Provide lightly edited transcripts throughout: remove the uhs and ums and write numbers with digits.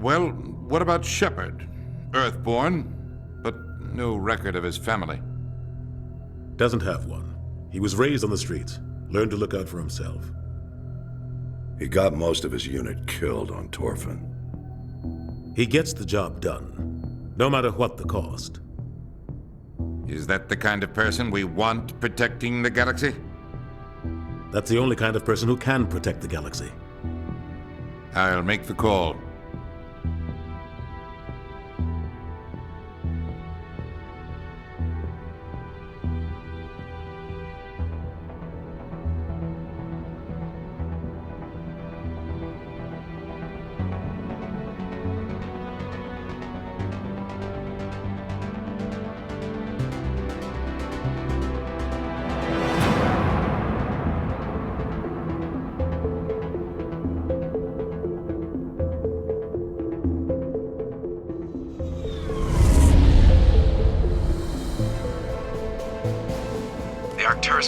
Well, what about Shepard? Earthborn, but no record of his family. Doesn't have one. He was raised on the streets, learned to look out for himself. He got most of his unit killed on Torfin. He gets the job done, no matter what the cost. Is that the kind of person we want protecting the galaxy? That's the only kind of person who can protect the galaxy. I'll make the call.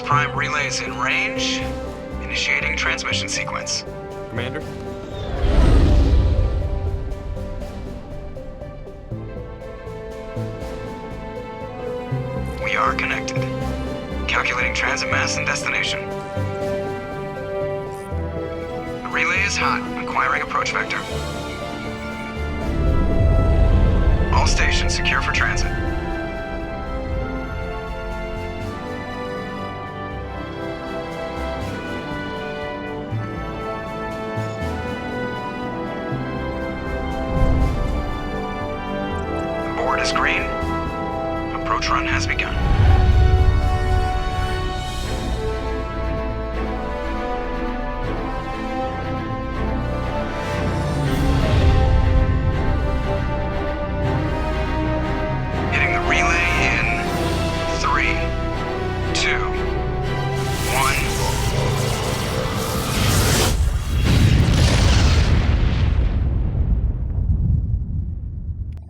Prime relays in range. Initiating transmission sequence. Commander? We are connected. Calculating transit mass and destination. The relay is hot. Acquiring approach vector. All stations secure for transit. Is green. Approach run has begun. Hitting the relay in 3, 2,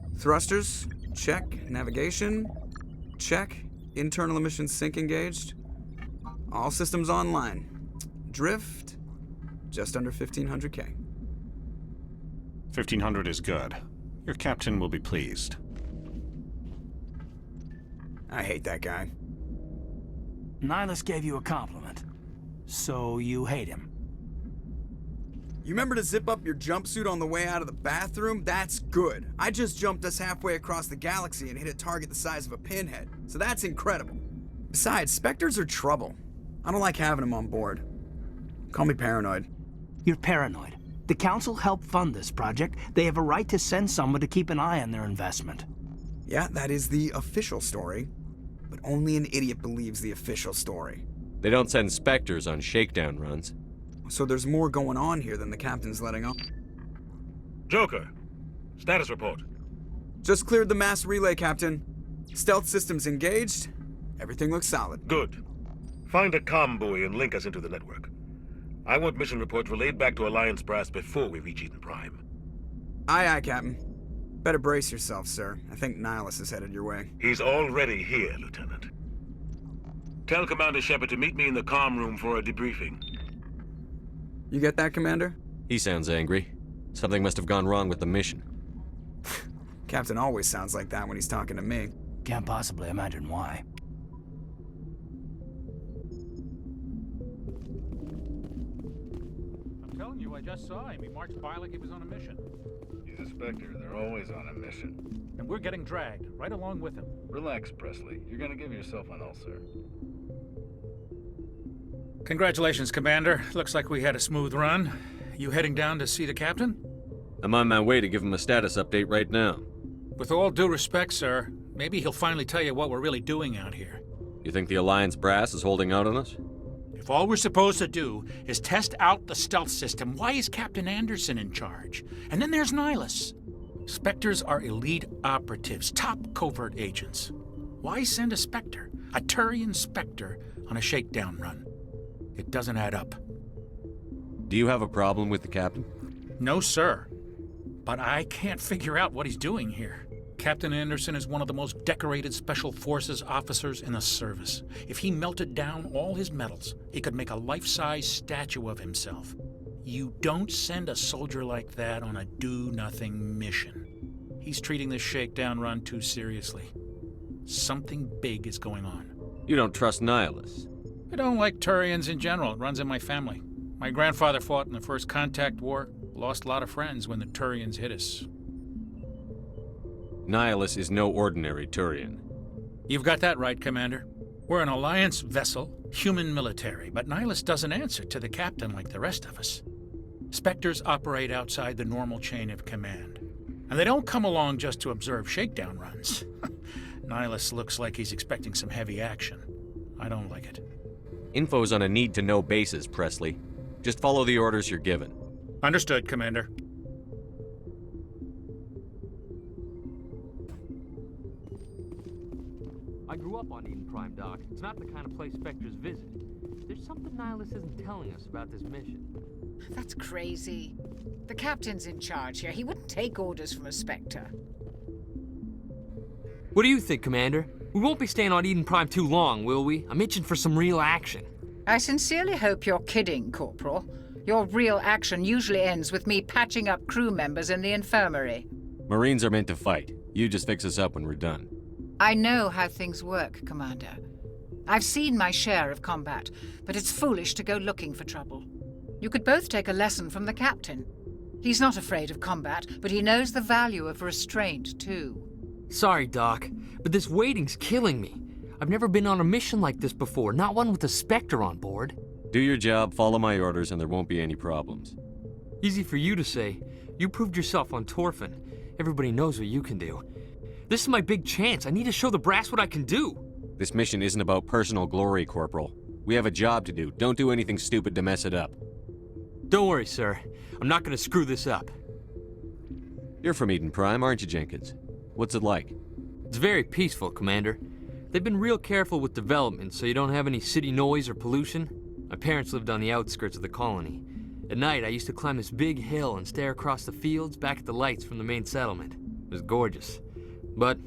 1. Thrusters. Check. Navigation. Check. Internal emissions sync engaged. All systems online. Drift. Just under 1,500K. 1,500 is good. Your captain will be pleased. I hate that guy. Nihilus gave you a compliment. So you hate him. You remember to zip up your jumpsuit on the way out of the bathroom? That's good. I just jumped us halfway across the galaxy and hit a target the size of a pinhead, so that's incredible. Besides, Spectres are trouble. I don't like having them on board. Call me paranoid. You're paranoid. The Council helped fund this project. They have a right to send someone to keep an eye on their investment. Yeah, that is the official story. But only an idiot believes the official story. They don't send Spectres on shakedown runs. So there's more going on here than the captain's letting on. Joker, status report. Just cleared the mass relay, Captain. Stealth systems engaged. Everything looks solid. Good. Find a comm buoy and link us into the network. I want mission reports relayed back to Alliance Brass before we reach Eden Prime. Aye, aye, Captain. Better brace yourself, sir. I think Nihilus is headed your way. He's already here, Lieutenant. Tell Commander Shepard to meet me in the comm room for a debriefing. You get that, Commander? He sounds angry. Something must have gone wrong with the mission. Captain always sounds like that when he's talking to me. Can't possibly imagine why. I'm telling you, I just saw him. He marched by like he was on a mission. He's a Spectre. They're always on a mission. And we're getting dragged, right along with him. Relax, Presley. You're gonna give yourself an ulcer. Congratulations, Commander. Looks like we had a smooth run. You heading down to see the captain? I'm on my way to give him a status update right now. With all due respect, sir, maybe he'll finally tell you what we're really doing out here. You think the Alliance brass is holding out on us? If all we're supposed to do is test out the stealth system, why is Captain Anderson in charge? And then there's Nihilus. Spectres are elite operatives, top covert agents. Why send a Spectre, a Turian Spectre, on a shakedown run? It doesn't add up. Do you have a problem with the captain? No, sir. But I can't figure out what he's doing here. Captain Anderson is one of the most decorated Special Forces officers in the service. If he melted down all his medals, he could make a life-size statue of himself. You don't send a soldier like that on a do-nothing mission. He's treating this shakedown run too seriously. Something big is going on. You don't trust Nihilus. I don't like Turians in general. It runs in my family. My grandfather fought in the First Contact War. Lost a lot of friends when the Turians hit us. Nihilus is no ordinary Turian. You've got that right, Commander. We're an Alliance vessel, human military, but Nihilus doesn't answer to the captain like the rest of us. Spectres operate outside the normal chain of command. And they don't come along just to observe shakedown runs. Nihilus looks like he's expecting some heavy action. I don't like it. Info's on a need-to-know basis, Presley. Just follow the orders you're given. Understood, Commander. I grew up on Eden Prime, Doc. It's not the kind of place Spectres visit. There's something Nihilus isn't telling us about this mission. That's crazy. The captain's in charge here. He wouldn't take orders from a Spectre. What do you think, Commander? We won't be staying on Eden Prime too long, will we? I'm itching for some real action. I sincerely hope you're kidding, Corporal. Your real action usually ends with me patching up crew members in the infirmary. Marines are meant to fight. You just fix us up when we're done. I know how things work, Commander. I've seen my share of combat, but it's foolish to go looking for trouble. You could both take a lesson from the captain. He's not afraid of combat, but he knows the value of restraint, too. Sorry, Doc, but this waiting's killing me. I've never been on a mission like this before, not one with a Spectre on board. Do your job, follow my orders, and there won't be any problems. Easy for you to say. You proved yourself on Torfin. Everybody knows what you can do. This is my big chance. I need to show the brass what I can do. This mission isn't about personal glory, Corporal. We have a job to do. Don't do anything stupid to mess it up. Don't worry, sir. I'm not gonna screw this up. You're from Eden Prime, aren't you, Jenkins? What's it like? It's very peaceful, Commander. They've been real careful with development, so you don't have any city noise or pollution. My parents lived on the outskirts of the colony. At night, I used to climb this big hill and stare across the fields back at the lights from the main settlement. It was gorgeous. But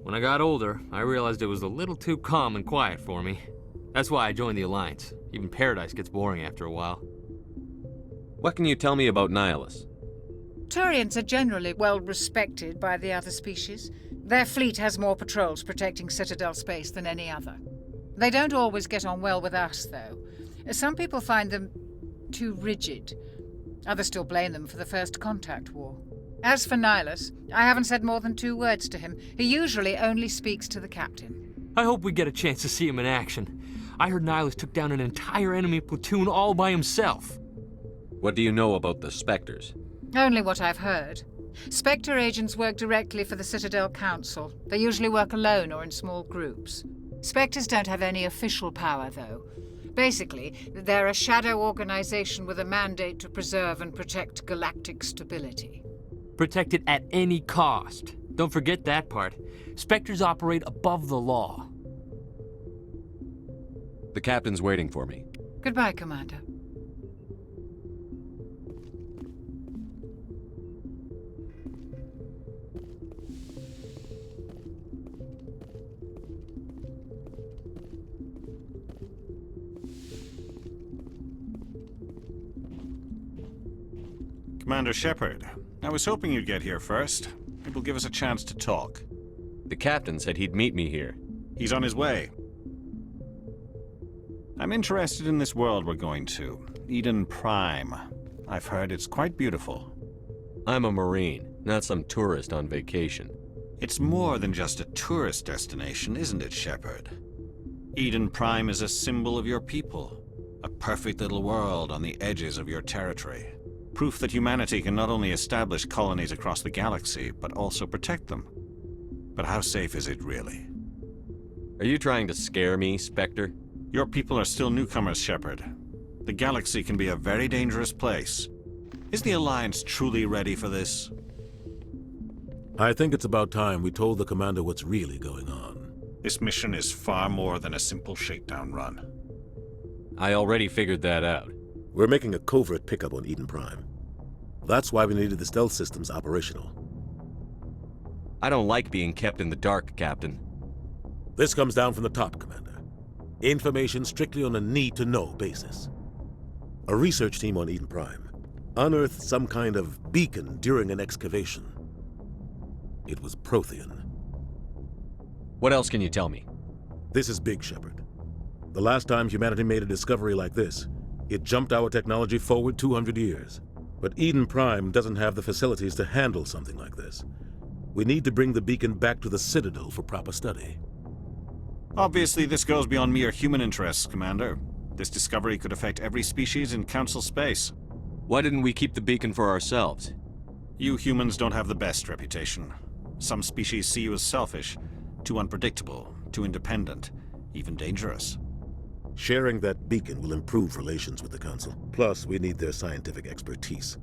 when I got older, I realized it was a little too calm and quiet for me. That's why I joined the Alliance. Even Paradise gets boring after a while. What can you tell me about Nihilus? Turians are generally well respected by the other species. Their fleet has more patrols protecting Citadel space than any other. They don't always get on well with us, though. Some people find them too rigid. Others still blame them for the First Contact War. As for Nihilus, I haven't said more than 2 words to him. He usually only speaks to the captain. I hope we get a chance to see him in action. I heard Nihilus took down an entire enemy platoon all by himself. What do you know about the Spectres? Only what I've heard. Spectre agents work directly for the Citadel Council. They usually work alone or in small groups. Spectres don't have any official power, though. Basically, they're a shadow organization with a mandate to preserve and protect galactic stability. Protect it at any cost. Don't forget that part. Spectres operate above the law. The captain's waiting for me. Goodbye, Commander. Commander Shepard, I was hoping you'd get here first. It will give us a chance to talk. The captain said he'd meet me here. He's on his way. I'm interested in this world we're going to, Eden Prime. I've heard it's quite beautiful. I'm a Marine, not some tourist on vacation. It's more than just a tourist destination, isn't it, Shepard? Eden Prime is a symbol of your people, a perfect little world on the edges of your territory. Proof that humanity can not only establish colonies across the galaxy, but also protect them. But how safe is it really? Are you trying to scare me, Spectre? Your people are still newcomers, Shepard. The galaxy can be a very dangerous place. Is the Alliance truly ready for this? I think it's about time we told the commander what's really going on. This mission is far more than a simple shakedown run. I already figured that out. We're making a covert pickup on Eden Prime. That's why we needed the stealth systems operational. I don't like being kept in the dark, Captain. This comes down from the top, Commander. Information strictly on a need-to-know basis. A research team on Eden Prime unearthed some kind of beacon during an excavation. It was Prothean. What else can you tell me? This is big, Shepard. The last time humanity made a discovery like this, it jumped our technology forward 200 years. But Eden Prime doesn't have the facilities to handle something like this. We need to bring the beacon back to the Citadel for proper study. Obviously, this goes beyond mere human interests, Commander. This discovery could affect every species in Council space. Why didn't we keep the beacon for ourselves? You humans don't have the best reputation. Some species see you as selfish, too unpredictable, too independent, even dangerous. Sharing that beacon will improve relations with the Council. Plus, we need their scientific expertise.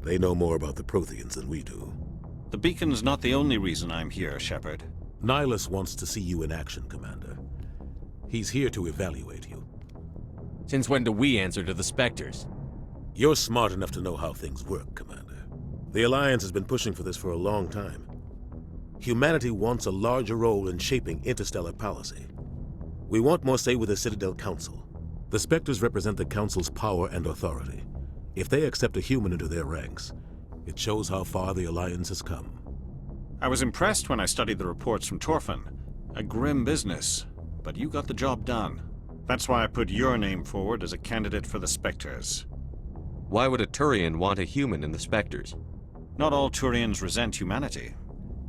They know more about the Protheans than we do. The beacon's not the only reason I'm here, Shepard. Nihilus wants to see you in action, Commander. He's here to evaluate you. Since when do we answer to the Spectres? You're smart enough to know how things work, Commander. The Alliance has been pushing for this for a long time. Humanity wants a larger role in shaping interstellar policy. We want more say with the Citadel Council. The Spectres represent the Council's power and authority. If they accept a human into their ranks, it shows how far the Alliance has come. I was impressed when I studied the reports from Torfin. A grim business, but you got the job done. That's why I put your name forward as a candidate for the Spectres. Why would a Turian want a human in the Spectres? Not all Turians resent humanity.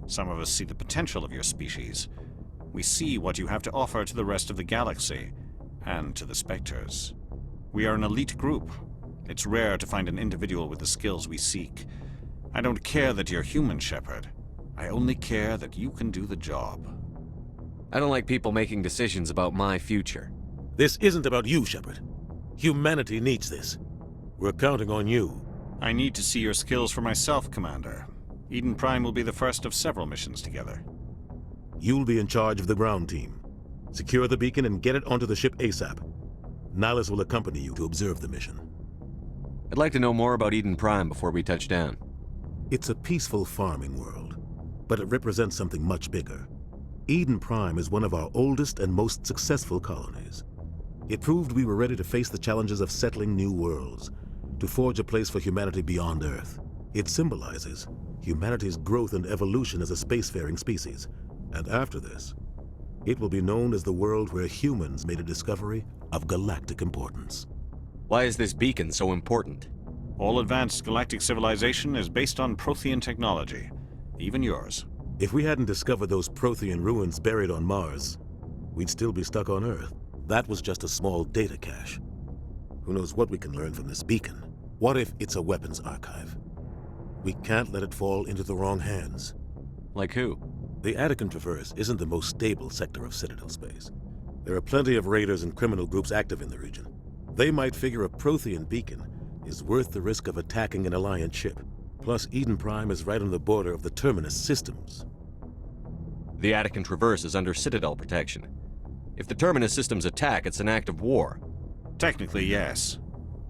Some of us see the potential of your species. We see what you have to offer to the rest of the galaxy, and to the Spectres. We are an elite group. It's rare to find an individual with the skills we seek. I don't care that you're human, Shepard. I only care that you can do the job. I don't like people making decisions about my future. This isn't about you, Shepard. Humanity needs this. We're counting on you. I need to see your skills for myself, Commander. Eden Prime will be the first of several missions together. You'll be in charge of the ground team. Secure the beacon and get it onto the ship ASAP. Nihilus will accompany you to observe the mission. I'd like to know more about Eden Prime before we touch down. It's a peaceful farming world, but it represents something much bigger. Eden Prime is one of our oldest and most successful colonies. It proved we were ready to face the challenges of settling new worlds, to forge a place for humanity beyond Earth. It symbolizes humanity's growth and evolution as a spacefaring species. And after this, it will be known as the world where humans made a discovery of galactic importance. Why is this beacon so important? All advanced galactic civilization is based on Prothean technology, even yours. If we hadn't discovered those Prothean ruins buried on Mars, we'd still be stuck on Earth. That was just a small data cache. Who knows what we can learn from this beacon? What if it's a weapons archive? We can't let it fall into the wrong hands. Like who? The Attican Traverse isn't the most stable sector of Citadel space. There are plenty of raiders and criminal groups active in the region. They might figure a Prothean beacon is worth the risk of attacking an Alliance ship. Plus, Eden Prime is right on the border of the Terminus systems. The Attican Traverse is under Citadel protection. If the Terminus systems attack, it's an act of war. Technically, yes.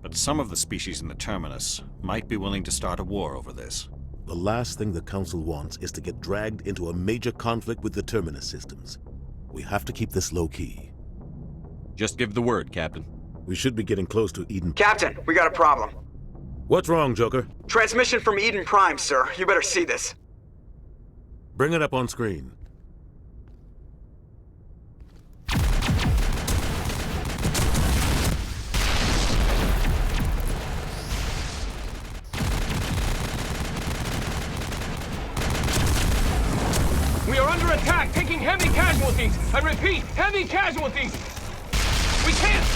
But some of the species in the Terminus might be willing to start a war over this. The last thing the Council wants is to get dragged into a major conflict with the Terminus systems. We have to keep this low-key. Just give the word, Captain. We should be getting close to Eden. Captain, we got a problem. What's wrong, Joker? Transmission from Eden Prime, sir. You better see this. Bring it up on screen. We are under attack, taking heavy casualties. I repeat, heavy casualties. We can't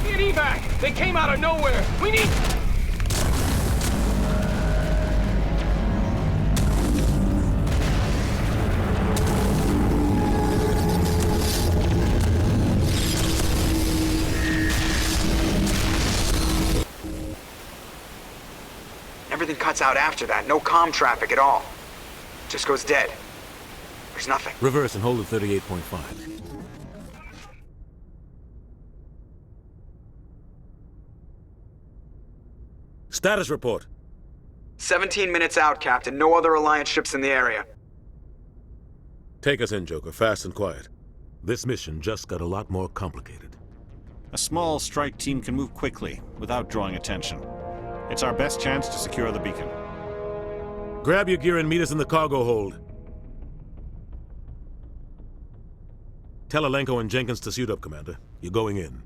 get evac. They came out of nowhere. We need... Everything cuts out after that. No comm traffic at all. Just goes dead. There's nothing. Reverse and hold at 38.5. Status report. 17 minutes out, Captain. No other Alliance ships in the area. Take us in, Joker, fast and quiet. This mission just got a lot more complicated. A small strike team can move quickly, without drawing attention. It's our best chance to secure the beacon. Grab your gear and meet us in the cargo hold. Tell Alenko and Jenkins to suit up, Commander. You're going in.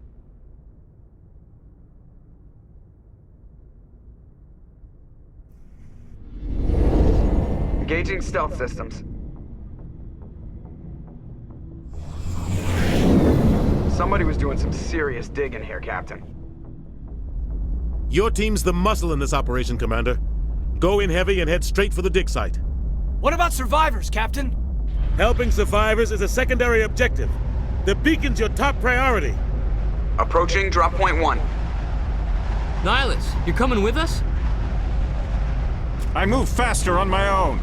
Engaging stealth systems. Somebody was doing some serious digging here, Captain. Your team's the muscle in this operation, Commander. Go in heavy and head straight for the dig site. What about survivors, Captain? Helping survivors is a secondary objective. The beacon's your top priority. Approaching drop point 1. Nihilus, you're coming with us? I move faster on my own.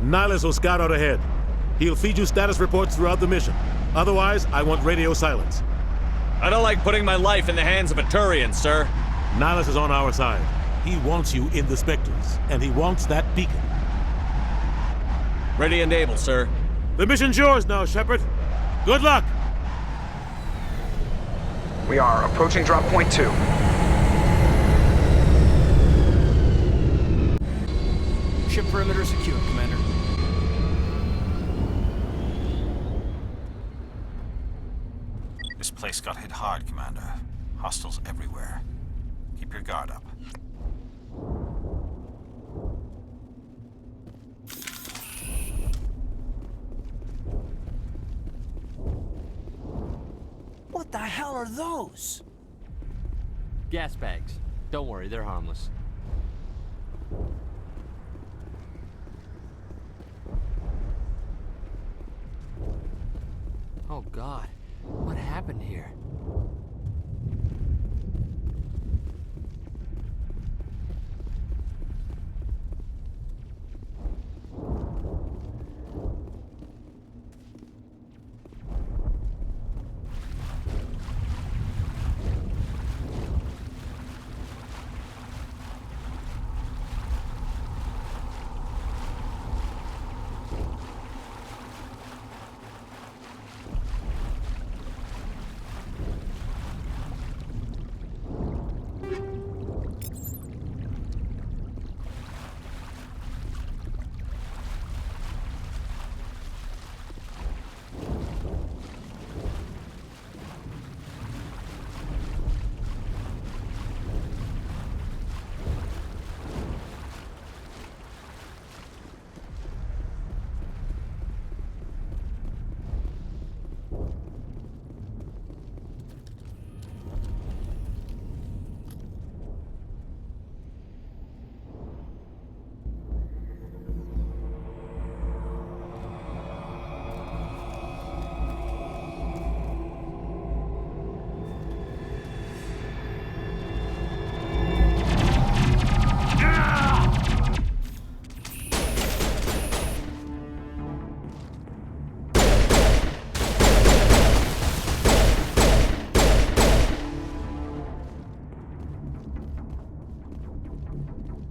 Nihilus will scout out ahead. He'll feed you status reports throughout the mission. Otherwise, I want radio silence. I don't like putting my life in the hands of a Turian, sir. Nihilus is on our side. He wants you in the Spectres, and he wants that beacon. Ready and able, sir. The mission's yours now, Shepard. Good luck! We are approaching drop point 2. Ship perimeter secure, Commander. This place got hit hard, Commander. Hostiles everywhere. Keep your guard up. What the hell are those? Gas bags. Don't worry, they're harmless. Oh God, what happened here?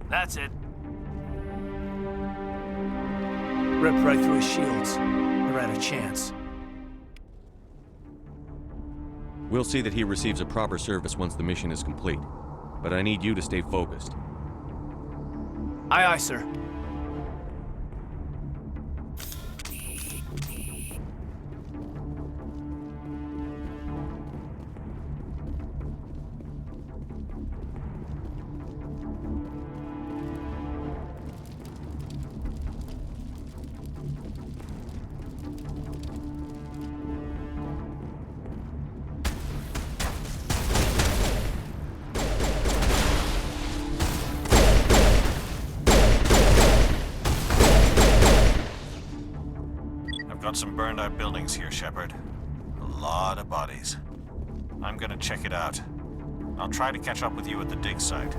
That's it. Ripped right through his shields. We're out of chance. We'll see that he receives a proper service once the mission is complete. But I need you to stay focused. Aye, aye, sir. Got some burned out buildings here, Shepard. A lot of bodies. I'm gonna check it out. I'll try to catch up with you at the dig site.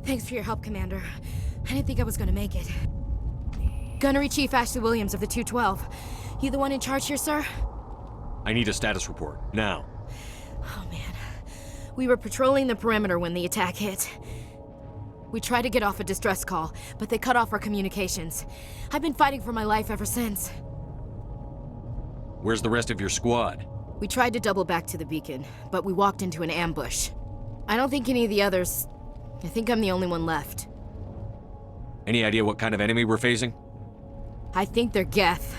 Thanks for your help, Commander. I didn't think I was gonna make it. Gunnery Chief Ashley Williams of the 212. You the one in charge here, sir? I need a status report, now. Oh, man. We were patrolling the perimeter when the attack hit. We tried to get off a distress call, but they cut off our communications. I've been fighting for my life ever since. Where's the rest of your squad? We tried to double back to the beacon, but we walked into an ambush. I don't think any of the others... I think I'm the only one left. Any idea what kind of enemy we're facing? I think they're Geth.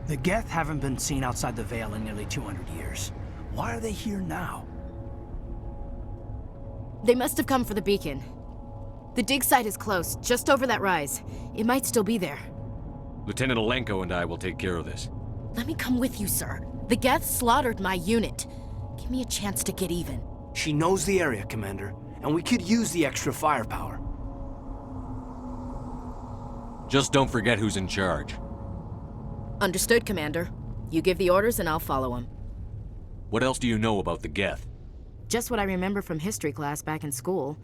The Geth haven't been seen outside the Veil in nearly 200 years. Why are they here now? They must have come for the beacon. The dig site is close, just over that rise. It might still be there. Lieutenant Alenko and I will take care of this. Let me come with you, sir. The Geth slaughtered my unit. Give me a chance to get even. She knows the area, Commander, and we could use the extra firepower. Just don't forget who's in charge. Understood, Commander. You give the orders and I'll follow them. What else do you know about the Geth? Just what I remember from history class back in school.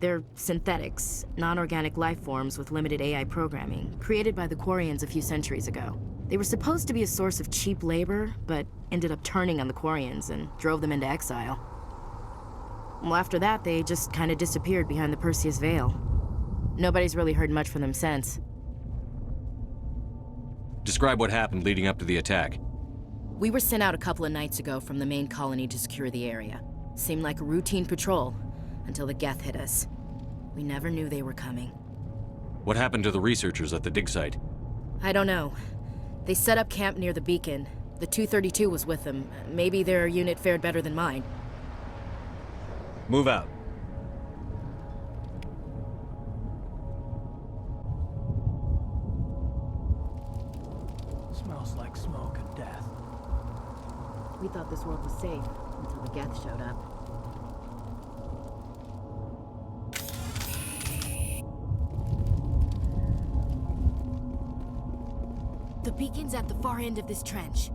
They're synthetics, non-organic life forms with limited AI programming, created by the Quarians a few centuries ago. They were supposed to be a source of cheap labor, but ended up turning on the Quarians and drove them into exile. Well, after that, they just kind of disappeared behind the Perseus Veil. Nobody's really heard much from them since. Describe what happened leading up to the attack. We were sent out a couple of nights ago from the main colony to secure the area. Seemed like a routine patrol, until the Geth hit us. We never knew they were coming. What happened to the researchers at the dig site? I don't know. They set up camp near the beacon. The 232 was with them. Maybe their unit fared better than mine. Move out. Smells like smoke and death. We thought this world was safe until the Geth showed up. The beacon's at the far end of this trench.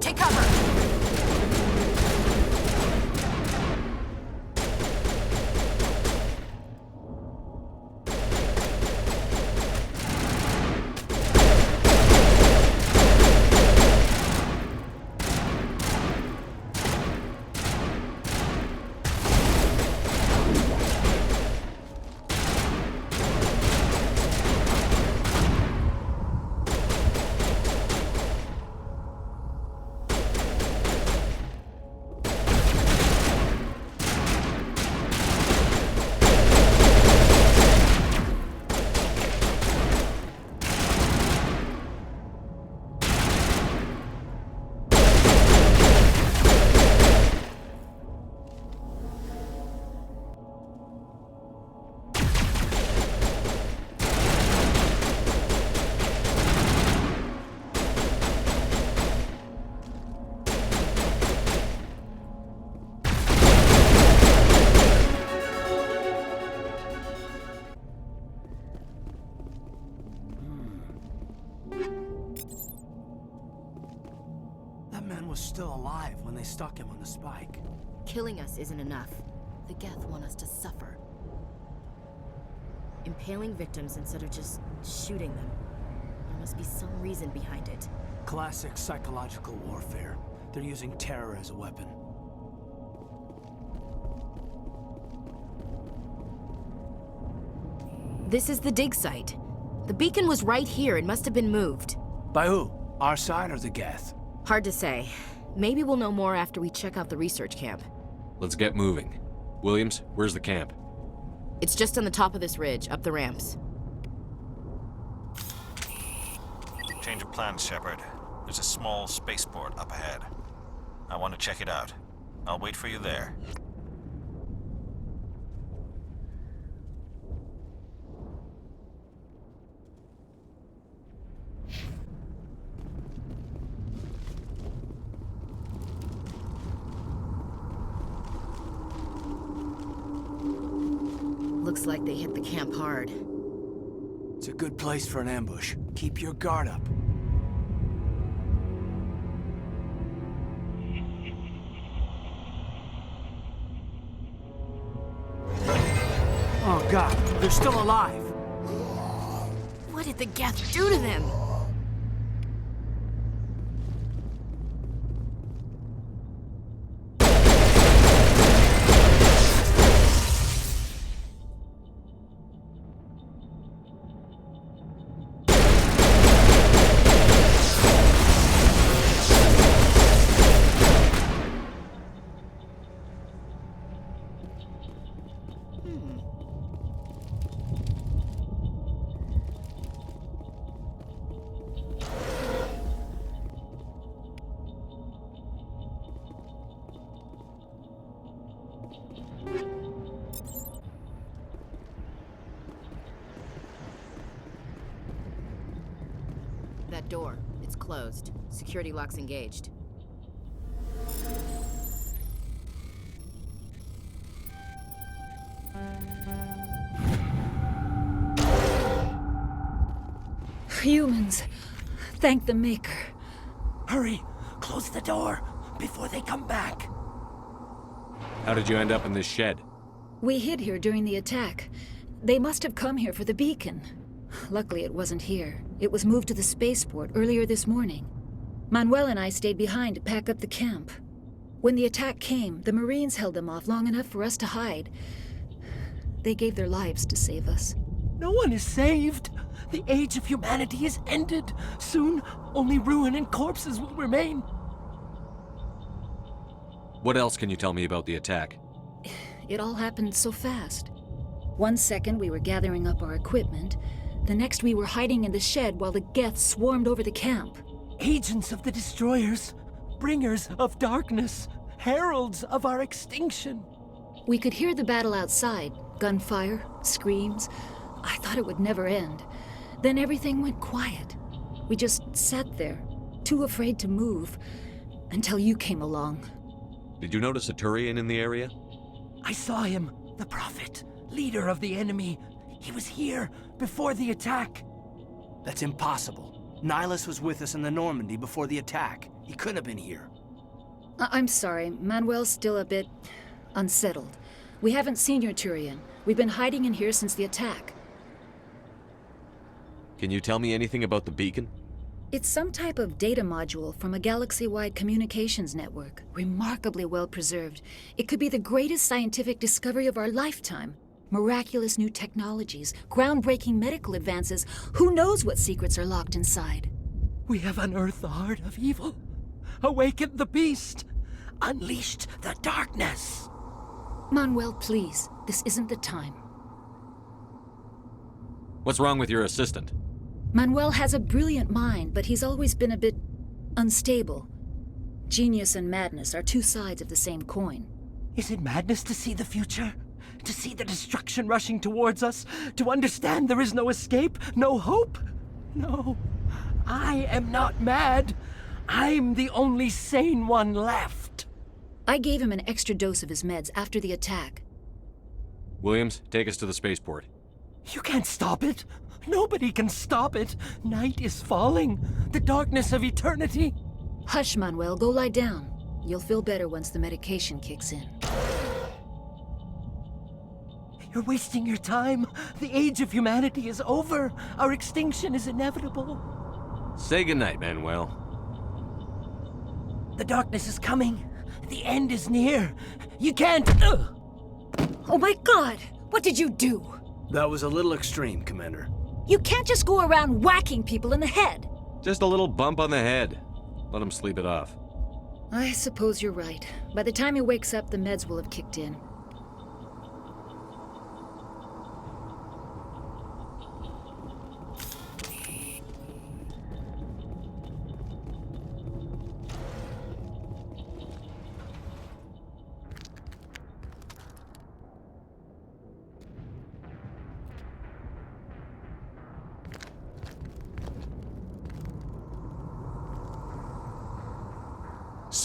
Take cover! That man was still alive when they stuck him on the spike. Killing us isn't enough. The Geth want us to suffer. Impaling victims instead of just shooting them. There must be some reason behind it. Classic psychological warfare. They're using terror as a weapon. This is the dig site. The beacon was right here. It must have been moved. By who? Our side or the Geth? Hard to say. Maybe we'll know more after we check out the research camp. Let's get moving. Williams, where's the camp? It's just on the top of this ridge, up the ramps. Change of plans, Shepard. There's a small spaceport up ahead. I want to check it out. I'll wait for you there. Looks like they hit the camp hard. It's a good place for an ambush. Keep your guard up. Oh God, they're still alive. What did the Geth do to them? That door, it's closed. Security lock's engaged. Humans. Thank the Maker. Hurry! Close the door before they come back. How did you end up in this shed? We hid here during the attack. They must have come here for the beacon. Luckily, it wasn't here. It was moved to the spaceport earlier this morning. Manuel and I stayed behind to pack up the camp. When the attack came, the Marines held them off long enough for us to hide. They gave their lives to save us. No one is saved. The age of humanity is ended. Soon, only ruin and corpses will remain. What else can you tell me about the attack? It all happened so fast. 1 second we were gathering up our equipment. The next we were hiding in the shed while the Geth swarmed over the camp. Agents of the Destroyers, bringers of darkness, heralds of our extinction. We could hear the battle outside. Gunfire, screams. I thought it would never end. Then everything went quiet. We just sat there, too afraid to move, until you came along. Did you notice a Turian in the area? I saw him, the Prophet, leader of the enemy. He was here before the attack. That's impossible. Nihilus was with us in the Normandy before the attack. He couldn't have been here. I'm sorry. Manuel's still a bit unsettled. We haven't seen your Turian. We've been hiding in here since the attack. Can you tell me anything about the beacon? It's some type of data module from a galaxy-wide communications network. Remarkably well preserved. It could be the greatest scientific discovery of our lifetime. Miraculous new technologies, groundbreaking medical advances. Who knows what secrets are locked inside? We have unearthed the heart of evil, awakened the beast, unleashed the darkness. Manuel, please. This isn't the time. What's wrong with your assistant? Manuel has a brilliant mind, but he's always been a bit unstable. Genius and madness are two sides of the same coin. Is it madness to see the future? To see the destruction rushing towards us? To understand there is no escape? No hope? No. I am not mad. I'm the only sane one left. I gave him an extra dose of his meds after the attack. Williams, take us to the spaceport. You can't stop it. Nobody can stop it. Night is falling. The darkness of eternity. Hush, Manuel. Go lie down. You'll feel better once the medication kicks in. You're wasting your time. The age of humanity is over. Our extinction is inevitable. Say goodnight, Manuel. The darkness is coming. The end is near. You can't... Oh my God! What did you do? That was a little extreme, Commander. You can't just go around whacking people in the head. Just a little bump on the head. Let him sleep it off. I suppose you're right. By the time he wakes up, the meds will have kicked in.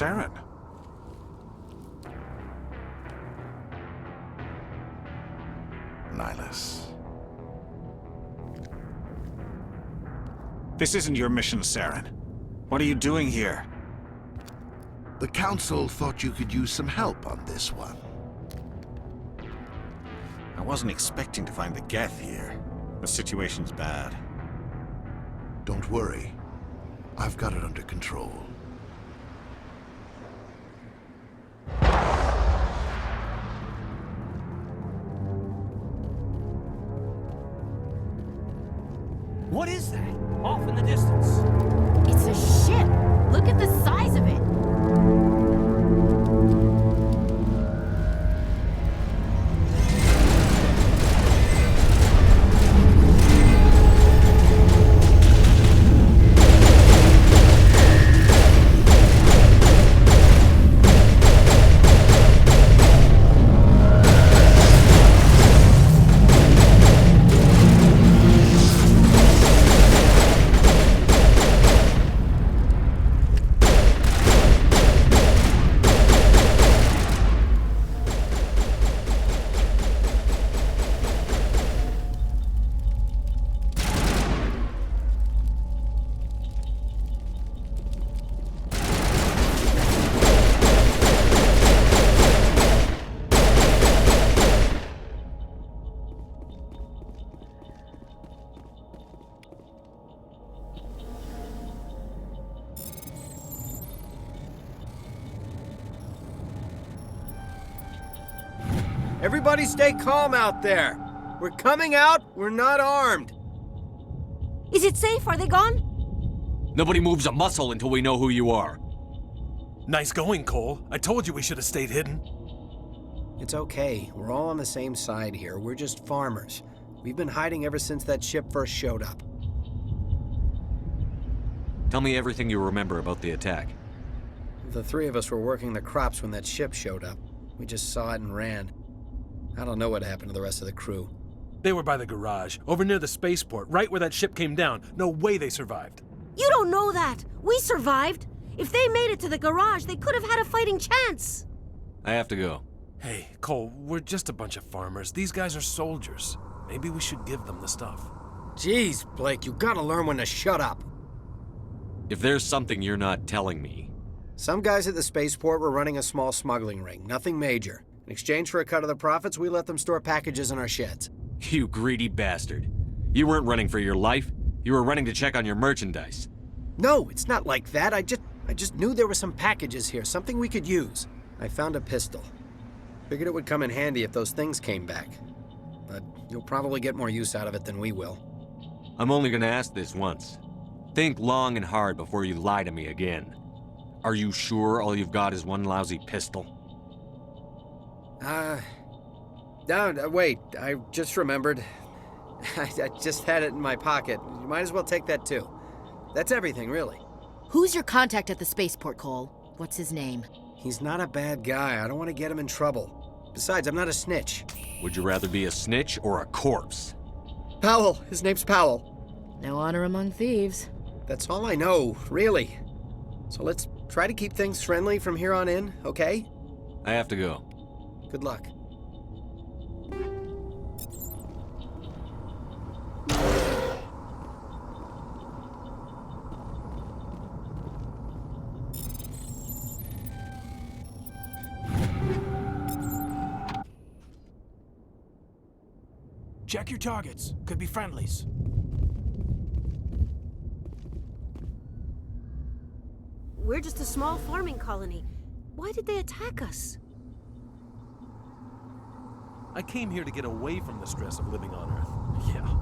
Saren. Nihilus. This isn't your mission, Saren. What are you doing here? The Council thought you could use some help on this one. I wasn't expecting to find the Geth here. The situation's bad. Don't worry. I've got it under control. What is that? Off in the distance. It's a ship. Look at the size of it. Everybody stay calm out there. We're coming out, we're not armed. Is it safe? Are they gone? Nobody moves a muscle until we know who you are. Nice going, Cole. I told you we should have stayed hidden. It's okay. We're all on the same side here. We're just farmers. We've been hiding ever since that ship first showed up. Tell me everything you remember about the attack. The three of us were working the crops when that ship showed up. We just saw it and ran. I don't know what happened to the rest of the crew. They were by the garage, over near the spaceport, right where that ship came down. No way they survived. You don't know that. We survived. If they made it to the garage, they could have had a fighting chance. I have to go. Hey, Cole, we're just a bunch of farmers. These guys are soldiers. Maybe we should give them the stuff. Jeez, Blake, you gotta learn when to shut up. If there's something you're not telling me... Some guys at the spaceport were running a small smuggling ring, nothing major. In exchange for a cut of the profits, we let them store packages in our sheds. You greedy bastard. You weren't running for your life. You were running to check on your merchandise. No, it's not like that. I just knew there were some packages here, something we could use. I found a pistol. Figured it would come in handy if those things came back. But you'll probably get more use out of it than we will. I'm only gonna ask this once. Think long and hard before you lie to me again. Are you sure all you've got is one lousy pistol? No, wait, I just remembered. I just had it in my pocket. You might as well take that too. That's everything, really. Who's your contact at the spaceport, Cole? What's his name? He's not a bad guy. I don't want to get him in trouble. Besides, I'm not a snitch. Would you rather be a snitch or a corpse? Powell. His name's Powell. No honor among thieves. That's all I know, really. So let's try to keep things friendly from here on in, okay? I have to go. Good luck. Check your targets. Could be friendlies. We're just a small farming colony. Why did they attack us? I came here to get away from the stress of living on Earth. Yeah.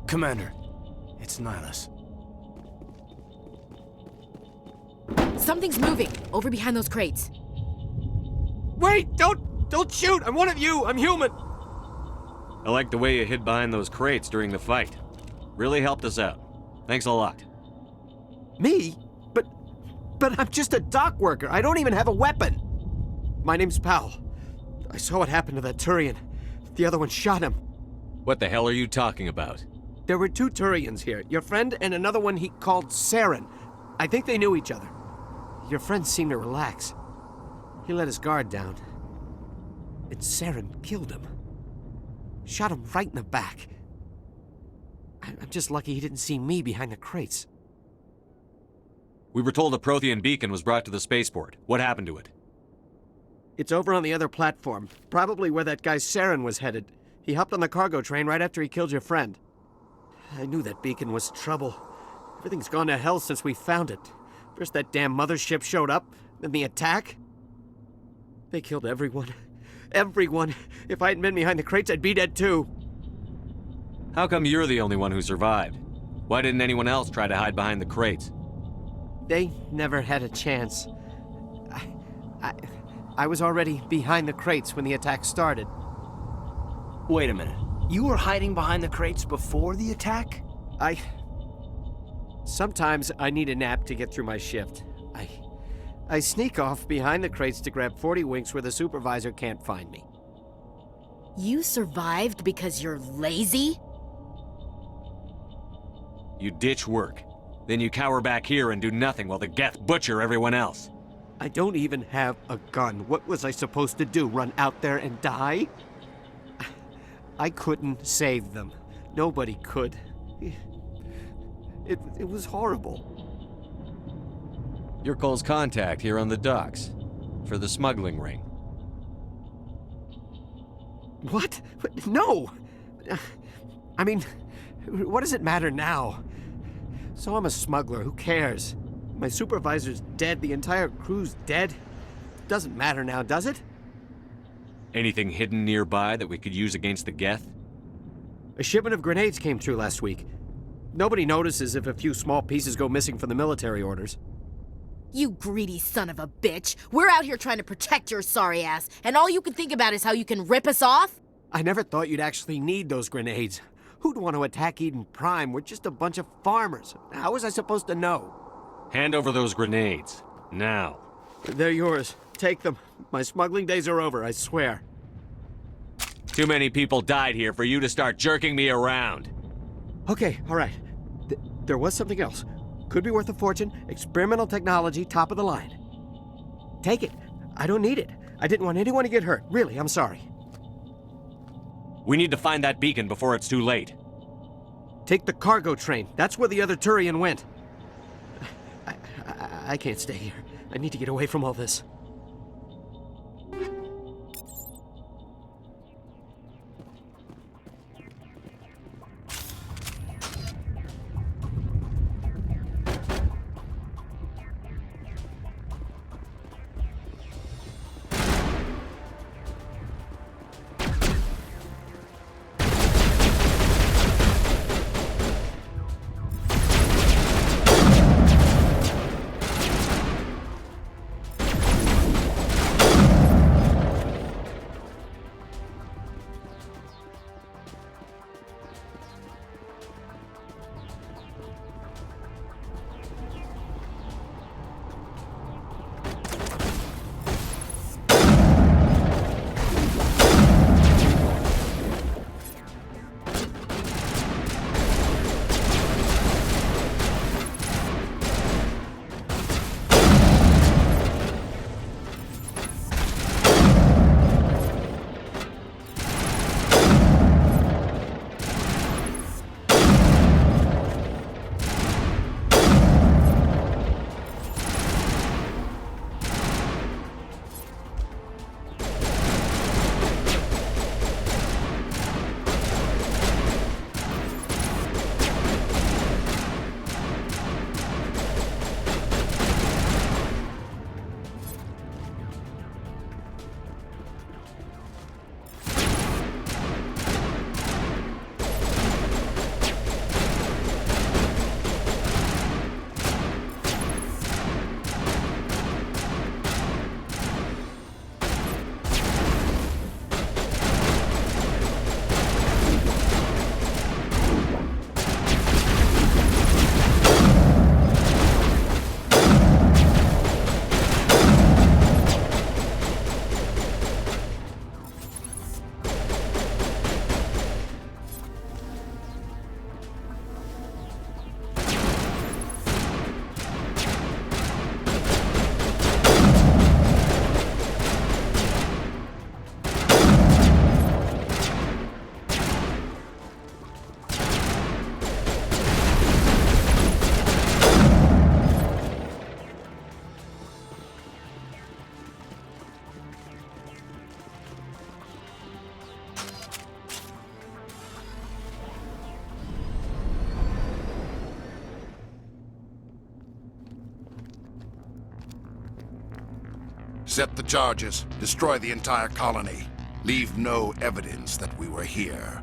Commander, it's Nihilus. Something's moving, over behind those crates. Wait! Don't shoot! I'm one of you! I'm human! I like the way you hid behind those crates during the fight. Really helped us out. Thanks a lot. Me? But I'm just a dock worker. I don't even have a weapon. My name's Powell. I saw what happened to that Turian. The other one shot him. What the hell are you talking about? There were 2 Turians here. Your friend and another one he called Saren. I think they knew each other. Your friend seemed to relax. He let his guard down. And Saren killed him. Shot him right in the back. I'm just lucky he didn't see me behind the crates. We were told a Prothean beacon was brought to the spaceport. What happened to it? It's over on the other platform. Probably where that guy Saren was headed. He hopped on the cargo train right after he killed your friend. I knew that beacon was trouble. Everything's gone to hell since we found it. First that damn mothership showed up, then the attack. They killed everyone. Everyone. If I hadn't been behind the crates, I'd be dead too. How come you're the only one who survived? Why didn't anyone else try to hide behind the crates? They never had a chance. I was already behind the crates when the attack started. Wait a minute. You were hiding behind the crates before the attack? Sometimes I need a nap to get through my shift. I sneak off behind the crates to grab 40 winks where the supervisor can't find me. You survived because you're lazy? You ditch work. Then you cower back here and do nothing while the Geth butcher everyone else. I don't even have a gun. What was I supposed to do, run out there and die? I couldn't save them. Nobody could. It was horrible. You're Cole's contact here on the docks. For the smuggling ring. What? No! I mean, what does it matter now? So I'm a smuggler, who cares? My supervisor's dead, the entire crew's dead. Doesn't matter now, does it? Anything hidden nearby that we could use against the Geth? A shipment of grenades came through last week. Nobody notices if a few small pieces go missing from the military orders. You greedy son of a bitch. We're out here trying to protect your sorry ass, and all you can think about is how you can rip us off? I never thought you'd actually need those grenades. Who'd want to attack Eden Prime? We're just a bunch of farmers. How was I supposed to know? Hand over those grenades. Now. They're yours. Take them. My smuggling days are over, I swear. Too many people died here for you to start jerking me around. Okay, all right. There was something else. Could be worth a fortune. Experimental technology, top of the line. Take it. I don't need it. I didn't want anyone to get hurt. Really, I'm sorry. We need to find that beacon before it's too late. Take the cargo train. That's where the other Turian went. I can't stay here. I need to get away from all this. Set the charges. Destroy the entire colony. Leave no evidence that we were here.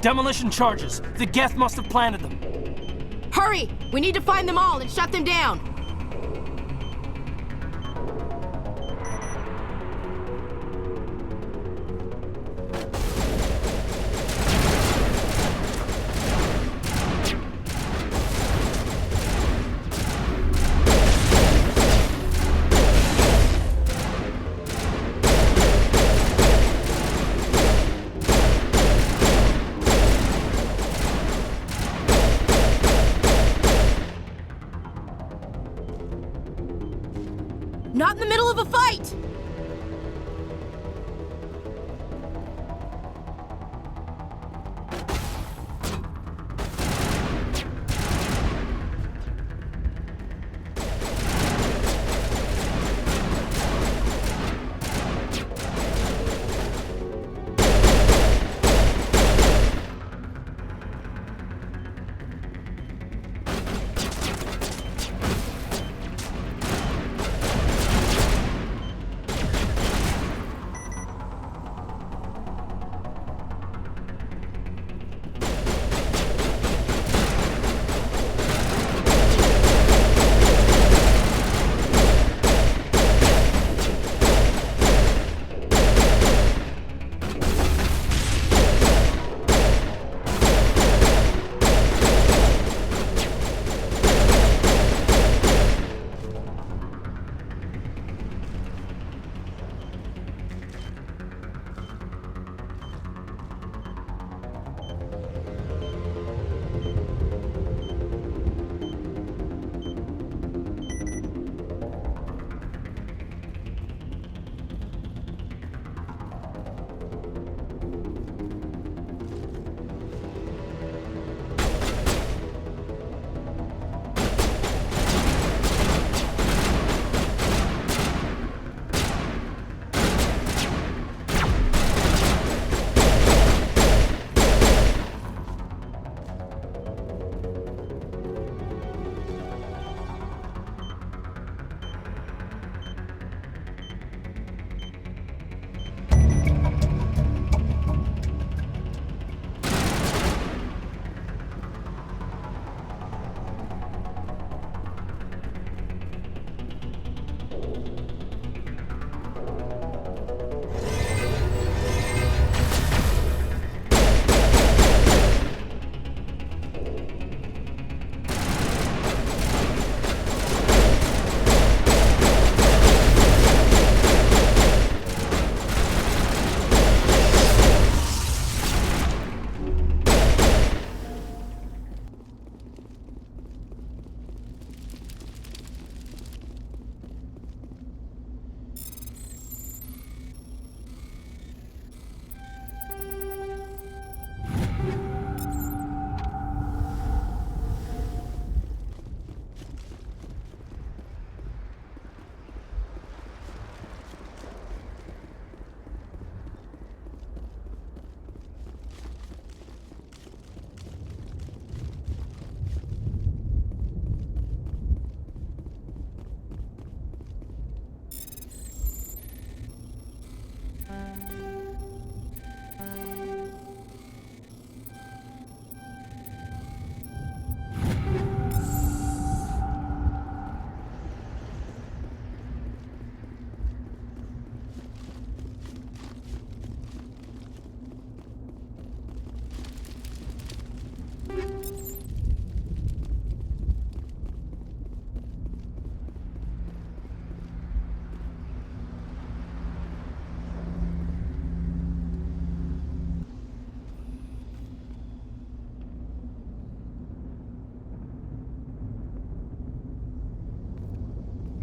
Demolition charges. The Geth must have planted them. Hurry! We need to find them all and shut them down! Not in the middle of a fight!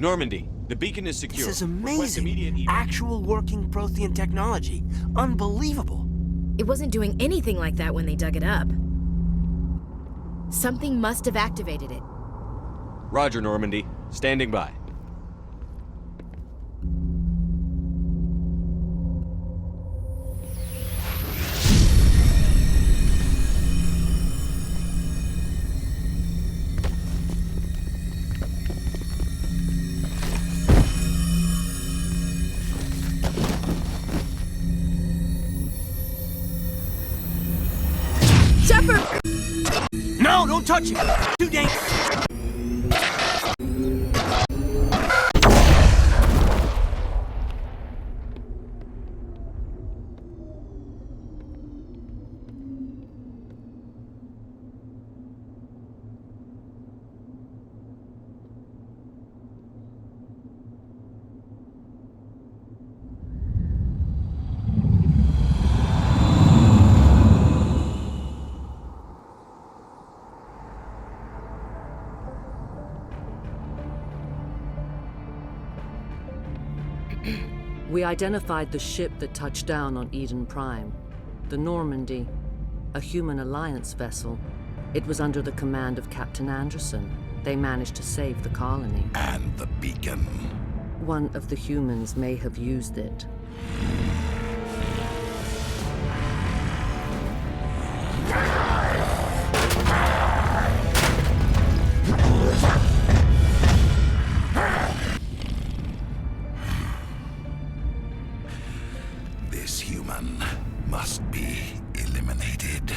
Normandy, the beacon is secure. This is Request immediate amazing. Actual working Prothean technology. Unbelievable. It wasn't doing anything like that when they dug it up. Something must have activated it. Roger, Normandy. Standing by. Shepard! No, don't touch it! Too dangerous! We identified the ship that touched down on Eden Prime. The Normandy, a human alliance vessel. It was under the command of Captain Anderson. They managed to save the colony. And the beacon. One of the humans may have used it. This human must be eliminated.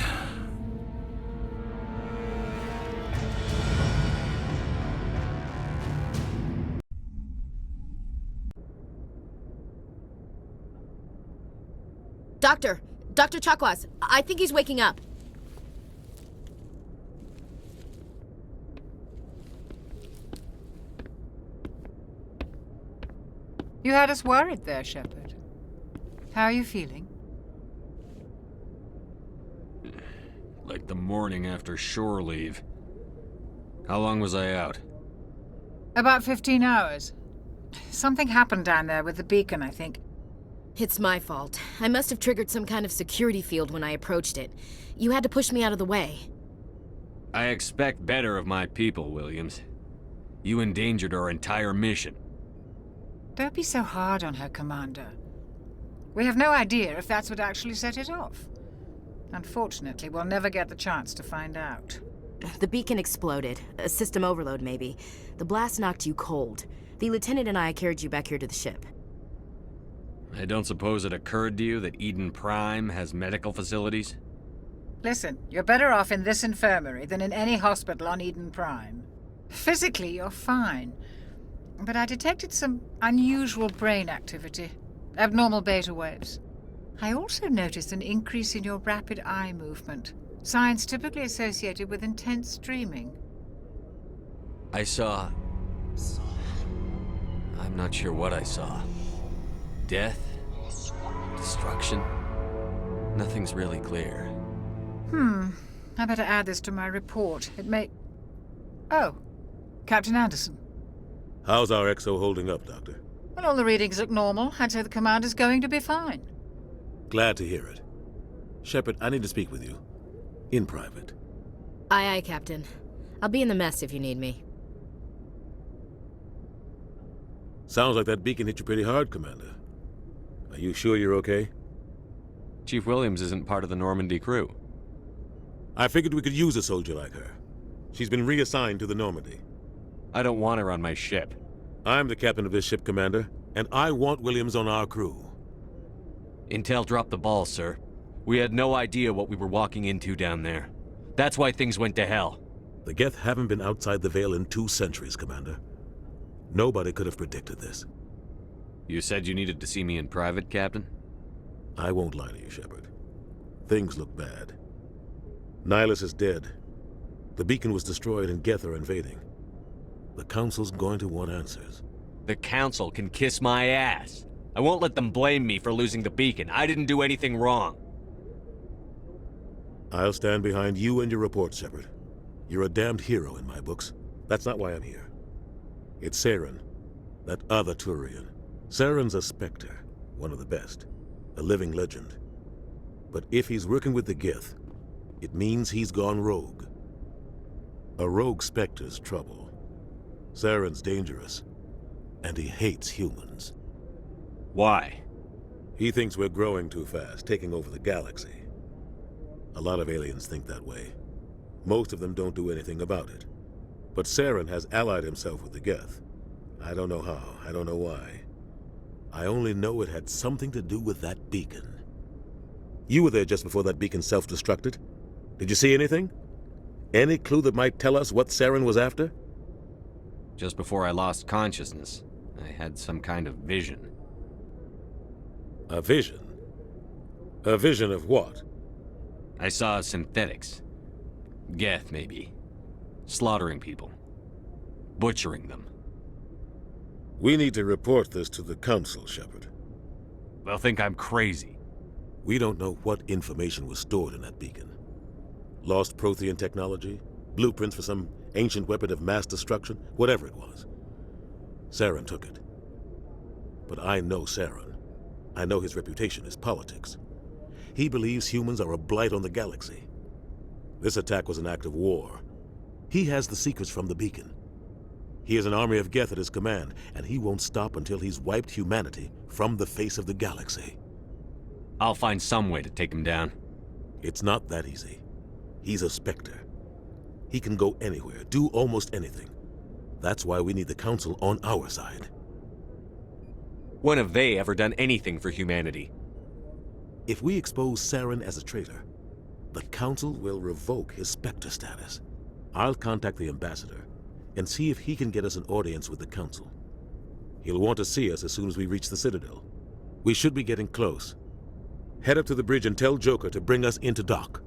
Dr. Chakwas, I think he's waking up. You had us worried there, Shepard. How are you feeling? Like the morning after shore leave. How long was I out? About 15 hours. Something happened down there with the beacon, I think. It's my fault. I must have triggered some kind of security field when I approached it. You had to push me out of the way. I expect better of my people, Williams. You endangered our entire mission. Don't be so hard on her, Commander. We have no idea if that's what actually set it off. Unfortunately, we'll never get the chance to find out. The beacon exploded. A system overload, maybe. The blast knocked you cold. The lieutenant and I carried you back here to the ship. I don't suppose it occurred to you that Eden Prime has medical facilities? Listen, you're better off in this infirmary than in any hospital on Eden Prime. Physically, you're fine. But I detected some unusual brain activity. Abnormal beta waves. I also noticed an increase in your rapid eye movement. Signs typically associated with intense dreaming. I saw... I'm not sure what I saw. Death? Destruction? Nothing's really clear. I better add this to my report. It may... Oh, Captain Anderson. How's our XO holding up, Doctor? Well, all the readings look normal. I'd say the commander's going to be fine. Glad to hear it. Shepard, I need to speak with you. In private. Aye, Captain. I'll be in the mess if you need me. Sounds like that beacon hit you pretty hard, Commander. Are you sure you're okay? Chief Williams isn't part of the Normandy crew. I figured we could use a soldier like her. She's been reassigned to the Normandy. I don't want her on my ship. I'm the captain of this ship, Commander, and I want Williams on our crew. Intel dropped the ball, sir. We had no idea what we were walking into down there. That's why things went to hell. The Geth haven't been outside the Veil in 2 centuries, Commander. Nobody could have predicted this. You said you needed to see me in private, Captain? I won't lie to you, Shepard. Things look bad. Nihilus is dead. The beacon was destroyed and Geth are invading. The Council's going to want answers. The Council can kiss my ass. I won't let them blame me for losing the beacon. I didn't do anything wrong. I'll stand behind you and your report, Shepard. You're a damned hero in my books. That's not why I'm here. It's Saren, That other Turian. Saren's a Spectre, one of the best. A living legend. But if he's working with the Gith, it means he's gone rogue. A rogue Spectre's trouble. Saren's dangerous, and he hates humans. Why? He thinks we're growing too fast, taking over the galaxy. A lot of aliens think that way. Most of them don't do anything about it. But Saren has allied himself with the Geth. I don't know how, I don't know why. I only know it had something to do with that beacon. You were there just before that beacon self-destructed. Did you see anything? Any clue that might tell us what Saren was after? Just before I lost consciousness, I had some kind of vision. A vision? A vision of what? I saw synthetics. Geth, maybe. Slaughtering people. Butchering them. We need to report this to the Council, Shepard. They'll think I'm crazy. We don't know what information was stored in that beacon. Lost Prothean technology? Blueprints for some ancient weapon of mass destruction? Whatever it was. Saren took it. But I know Saren. I know his reputation is politics. He believes humans are a blight on the galaxy. This attack was an act of war. He has the secrets from the beacon. He has an army of Geth at his command, and he won't stop until he's wiped humanity from the face of the galaxy. I'll find some way to take him down. It's not that easy. He's a Spectre. He can go anywhere, do almost anything. That's why we need the Council on our side. When have they ever done anything for humanity? If we expose Saren as a traitor, the Council will revoke his Spectre status. I'll contact the Ambassador and see if he can get us an audience with the Council. He'll want to see us as soon as we reach the Citadel. We should be getting close. Head up to the bridge and tell Joker to bring us into dock.